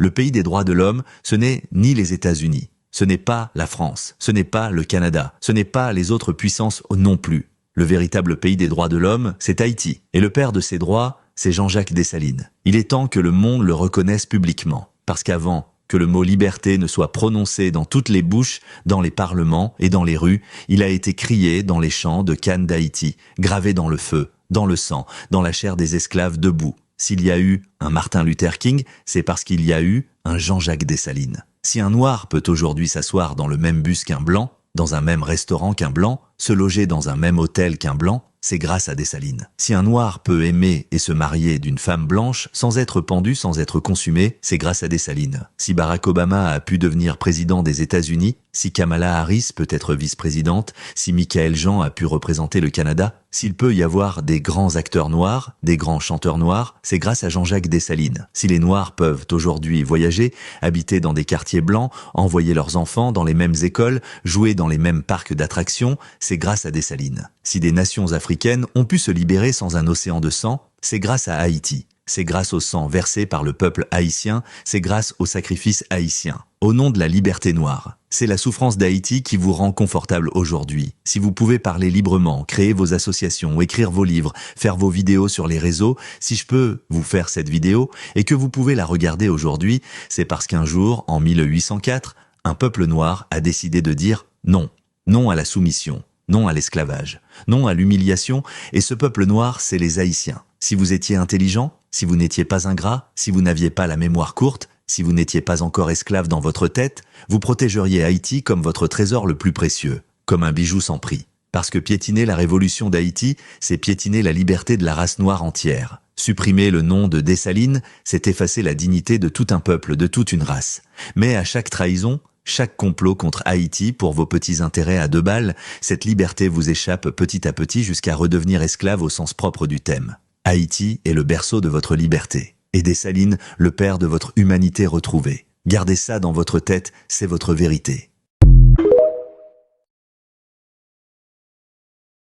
Le pays des droits de l'homme, ce n'est ni les États-Unis, ce n'est pas la France, ce n'est pas le Canada, ce n'est pas les autres puissances non plus. Le véritable pays des droits de l'homme, c'est Haïti. Et le père de ces droits, c'est Jean-Jacques Dessalines. Il est temps que le monde le reconnaisse publiquement. Parce qu'avant que le mot liberté ne soit prononcé dans toutes les bouches, dans les parlements et dans les rues, il a été crié dans les champs de canne d'Haïti, gravé dans le feu, dans le sang, dans la chair des esclaves debout. S'il y a eu un Martin Luther King, c'est parce qu'il y a eu un Jean-Jacques Dessalines. Si un noir peut aujourd'hui s'asseoir dans le même bus qu'un blanc, dans un même restaurant qu'un blanc, se loger dans un même hôtel qu'un blanc, c'est grâce à Dessalines. Si un noir peut aimer et se marier d'une femme blanche sans être pendu, sans être consumé, c'est grâce à Dessalines. Si Barack Obama a pu devenir président des États-Unis, si Kamala Harris peut être vice-présidente, si Michael Jean a pu représenter le Canada, s'il peut y avoir des grands acteurs noirs, des grands chanteurs noirs, c'est grâce à Jean-Jacques Dessalines. Si les Noirs peuvent aujourd'hui voyager, habiter dans des quartiers blancs, envoyer leurs enfants dans les mêmes écoles, jouer dans les mêmes parcs d'attractions, c'est grâce à Dessalines. Si des nations africaines ont pu se libérer sans un océan de sang, c'est grâce à Haïti. C'est grâce au sang versé par le peuple haïtien, c'est grâce au sacrifice haïtien. Au nom de la liberté noire. C'est la souffrance d'Haïti qui vous rend confortable aujourd'hui. Si vous pouvez parler librement, créer vos associations, écrire vos livres, faire vos vidéos sur les réseaux, si je peux vous faire cette vidéo et que vous pouvez la regarder aujourd'hui, c'est parce qu'un jour, en 1804, un peuple noir a décidé de dire non. Non à la soumission, non à l'esclavage, non à l'humiliation, et ce peuple noir, c'est les Haïtiens. Si vous étiez intelligent, si vous n'étiez pas ingrat, si vous n'aviez pas la mémoire courte, si vous n'étiez pas encore esclave dans votre tête, vous protégeriez Haïti comme votre trésor le plus précieux, comme un bijou sans prix. Parce que piétiner la révolution d'Haïti, c'est piétiner la liberté de la race noire entière. Supprimer le nom de Dessalines, c'est effacer la dignité de tout un peuple, de toute une race. Mais à chaque trahison, chaque complot contre Haïti pour vos petits intérêts à 2 balles, cette liberté vous échappe petit à petit jusqu'à redevenir esclave au sens propre du thème. Haïti est le berceau de votre liberté. Et Dessalines, le père de votre humanité retrouvée. Gardez ça dans votre tête, c'est votre vérité.